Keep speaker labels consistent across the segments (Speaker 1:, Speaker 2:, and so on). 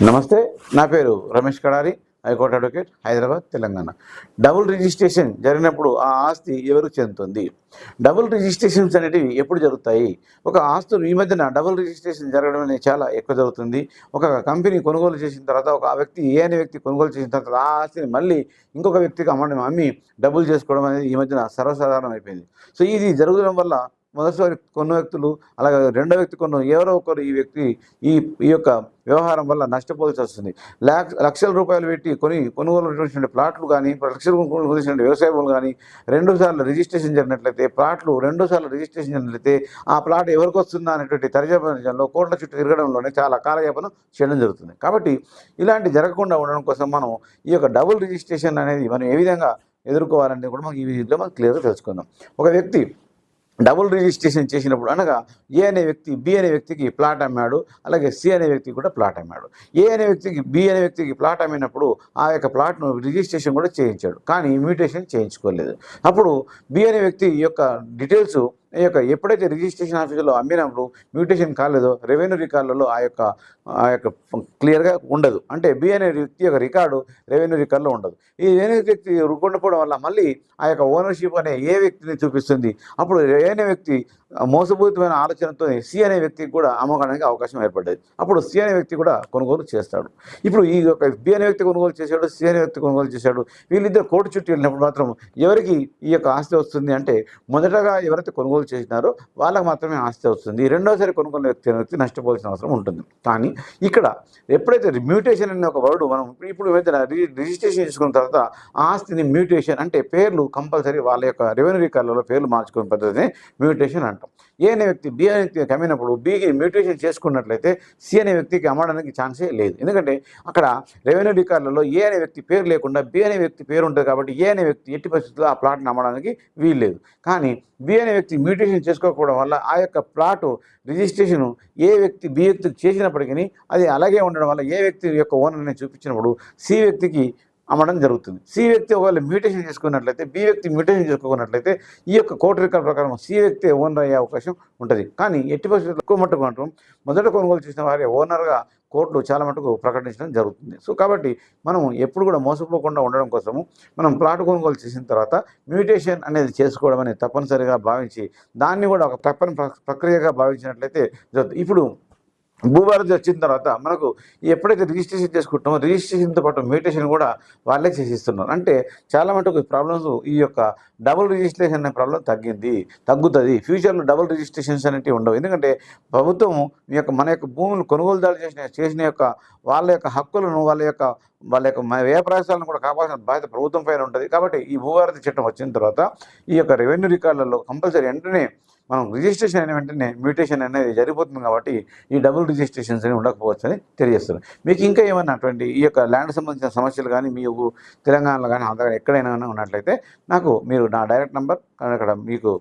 Speaker 1: నమస్తే. నా పేరు Ramesh Kadari, high court advocate, Hyderabad, Telangana. Double registration జరిగినప్పుడు ఆ ఆస్తి ఎవరికి చెందుతుంది? డబుల్ రిజిస్ట్రేషన్స్ అనేటివి ఎప్పుడు జరుగుతాయి? ఒక ఆస్తులు ఈ మధ్యన డబుల్ రిజిస్ట్రేషన్ జరగడం అనేది చాలా ఎక్కువ జరుగుతుంది. ఒక కంపెనీ కొనుగోలు చేసిన తర్వాత ఒక వ్యక్తి ఏ అనే వ్యక్తి కొనుగోలు చేసిన తర్వాత ఆ ఆస్తిని మళ్ళీ ఇంకొక వ్యక్తికి అమ్మి డబుల్ చేసుకోవడం అనేది ఈ మధ్యన సర్వసాధారణం అయిపోయింది. సో ఇది జరగడం వల్ల మొదటిసారి కొన్న వ్యక్తులు, అలాగే రెండో వ్యక్తి ఎవరో ఒకరు ఈ ఈ యొక్క వ్యవహారం వల్ల నష్టపోవాల్సి వస్తుంది. లక్షల రూపాయలు పెట్టి కొనుగోలు చేసిన ప్లాట్లు కానీ, లక్షలు కొనుగోలు చేసిన వ్యవసాయ భూములు కానీ, 2 సార్లు రిజిస్ట్రేషన్ జరిగినట్లయితే, ప్లాట్లు 2 సార్లు రిజిస్ట్రేషన్ జరిగినట్లయితే ఆ ప్లాట్ ఎవరికి వస్తుందా అనేటువంటి తర్జనలో కోట్ల చుట్టూ తిరగడంలోనే చాలా కాలయాపన చేయడం జరుగుతుంది. కాబట్టి ఇలాంటి జరగకుండా ఉండడం కోసం మనం ఈ యొక్క డబుల్ రిజిస్ట్రేషన్ అనేది మనం ఏ విధంగా ఎదుర్కోవాలంటే కూడా మనం ఈ వీడియోలో మనం క్లియర్గా తెలుసుకుందాం. ఒక వ్యక్తి డబుల్ రిజిస్ట్రేషన్ చేసినప్పుడు అనగా ఏ అనే వ్యక్తి బి అనే వ్యక్తికి ప్లాట్ అమ్మాడు, అలాగే సి అనే వ్యక్తికి కూడా ప్లాట్ అమ్మాడు. ఏ అనే వ్యక్తికి బి అనే వ్యక్తికి ప్లాట్ అమ్మినప్పుడు ఆ యొక్క ప్లాట్ను రిజిస్ట్రేషన్ కూడా చేయించాడు, కానీ మ్యూటేషన్ చేయించుకోలేదు. అప్పుడు బి అనే వ్యక్తి యొక్క డీటెయిల్స్ ఎప్పుడైతే రిజిస్ట్రేషన్ ఆఫీసులో అమ్మినప్పుడు మ్యూటేషన్ కాలేదో రెవెన్యూ రికార్డులలో ఆ యొక్క క్లియర్గా ఉండదు. అంటే బి అనే వ్యక్తి యొక్క రికార్డు రెవెన్యూ రికార్డులో ఉండదు. ఈ రెవెన్యూ వ్యక్తి ఉండకపోవడం వల్ల మళ్ళీ ఆ యొక్క ఓనర్షిప్ అనే ఏ వ్యక్తిని చూపిస్తుంది. అప్పుడు ఏ అనే వ్యక్తి మోసపూరితమైన ఆలోచనతో సి అనే వ్యక్తికి కూడా అమ్మకానికి అవకాశం ఏర్పడ్డది. అప్పుడు సి అనే వ్యక్తి కూడా కొనుగోలు చేస్తాడు. ఇప్పుడు ఈ యొక్క బి అనే వ్యక్తి కొనుగోలు చేశాడు, సి అనే వ్యక్తి కొనుగోలు చేశాడు. వీళ్ళిద్దరు కోర్టు చుట్టూ వెళ్ళినప్పుడు మాత్రం ఎవరికి ఈ యొక్క ఆస్తి వస్తుంది అంటే, మొదటగా ఎవరైతే కొనుగోలు చేసినారో వాళ్ళకి మాత్రమే ఆస్తి వస్తుంది. రెండోసారి కొనుగోలు వ్యక్తి నష్టపోవాల్సిన అవసరం ఉంటుంది. కానీ ఇక్కడ ఎప్పుడైతే మ్యూటేషన్ అనే ఒక వర్డ్ మనం ఇప్పుడు రిజిస్ట్రేషన్ చేసుకున్న తర్వాత ఆస్తిని మ్యూటేషన్ అంటే పేర్లు కంపల్సరీ వాళ్ళ యొక్క రెవెన్యూ రికార్డులలో పేర్లు మార్చుకునే పద్ధతిని మ్యూటేషన్ అంటాం. ఏ అనే వ్యక్తి బి అనే వ్యక్తికి అమ్మినప్పుడు బికి మ్యూటేషన్ చేసుకున్నట్లయితే సి అనే వ్యక్తికి అమ్మడానికి ఛాన్సే లేదు. ఎందుకంటే అక్కడ రెవెన్యూ రికార్డులలో ఏ అనే వ్యక్తి పేరు లేకుండా బి అనే వ్యక్తి పేరు ఉంటుంది. కాబట్టి ఏ అనే వ్యక్తి ఎట్టి పరిస్థితుల్లో ఆ ప్లాట్ని అమ్మడానికి వీల్లేదు. కానీ బి అనే వ్యక్తి మ్యూటేషన్ చేసుకోకపోవడం వల్ల ఆ యొక్క ప్లాటు రిజిస్ట్రేషన్ ఏ వ్యక్తి బి వ్యక్తికి చేసినప్పటికీ అది అలాగే ఉండడం వల్ల ఏ వ్యక్తి యొక్క ఓనర్ని చూపించినప్పుడు సి వ్యక్తికి అమ్మడం జరుగుతుంది. సి వ్యక్తి ఒకవేళ మ్యూటేషన్ చేసుకున్నట్లయితే బి వ్యక్తి మ్యూటేషన్ చేసుకోకున్నట్లయితే ఈ యొక్క కోర్టు రికార్డు ప్రకారం సి వ్యక్తి ఓనర్ అయ్యే అవకాశం ఉంటుంది. కానీ ఎట్టి పరిస్థితుల్లో ఎక్కువ మట్టుకు మాత్రం మొదట కొనుగోలు చేసిన వారే ఓనర్గా కోర్టులు చాలా మటుకు ప్రకటించడం జరుగుతుంది. సో కాబట్టి మనం ఎప్పుడు కూడా మోసపోకుండా ఉండడం కోసము మనం ప్లాట్ కొనుగోలు చేసిన తర్వాత మ్యూటేషన్ అనేది చేసుకోవడం అనేది తప్పనిసరిగా భావించి దాన్ని కూడా ఒక తప్పని ప్రక్రియగా భావించినట్లయితే జరుగుతుంది. ఇప్పుడు భూభారతి వచ్చిన తర్వాత మనకు ఎప్పుడైతే రిజిస్ట్రేషన్ చేసుకుంటామో రిజిస్ట్రేషన్తో పాటు మ్యూటేషన్ కూడా వాళ్ళే చేసిస్తున్నారు. అంటే చాలా మటుకు ప్రాబ్లమ్స్ ఈ యొక్క డబుల్ రిజిస్ట్రేషన్ అనే ప్రాబ్లం తగ్గుతుంది. ఫ్యూచర్లో డబుల్ రిజిస్ట్రేషన్స్ అనేవి ఉండవు. ఎందుకంటే ప్రభుత్వం మన యొక్క భూములు కొనుగోలుదారు చేసిన వాళ్ళ యొక్క హక్కులను వాళ్ళ యొక్క వ్యయ ప్రయాసాలను కూడా కాపాడాల్సిన బాధ్యత ప్రభుత్వం పైన ఉంటుంది. కాబట్టి ఈ భూభారతి చట్టం వచ్చిన తర్వాత ఈ యొక్క రెవెన్యూ రికార్డులలో కంపల్సరీ వెంటనే మనం రిజిస్ట్రేషన్ అయిన వెంటనే మ్యూటేషన్ అనేది జరిగిపోతుంది. కాబట్టి ఈ డబుల్ రిజిస్ట్రేషన్స్ అని ఉండకపోవచ్చు అని తెలియజేస్తున్నాను. మీకు ఇంకా ఏమన్నా అటువంటి ఈ యొక్క ల్యాండ్ సంబంధించిన సమస్యలు కానీ మీకు తెలంగాణలో కానీ ఆంధ్ర ఎక్కడైనా ఉన్నట్లయితే మీరు నా డైరెక్ట్ నెంబర్ అక్కడ మీకు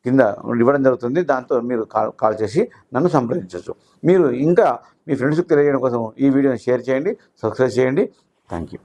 Speaker 1: కింద ఇవ్వడం జరుగుతుంది. దాంతో మీరు కాల్ చేసి నన్ను సంప్రదించవచ్చు. మీరు ఇంకా మీ ఫ్రెండ్స్కి తెలియజేయడం కోసం ఈ వీడియోని షేర్ చేయండి, సబ్స్క్రైబ్ చేయండి. Thank you.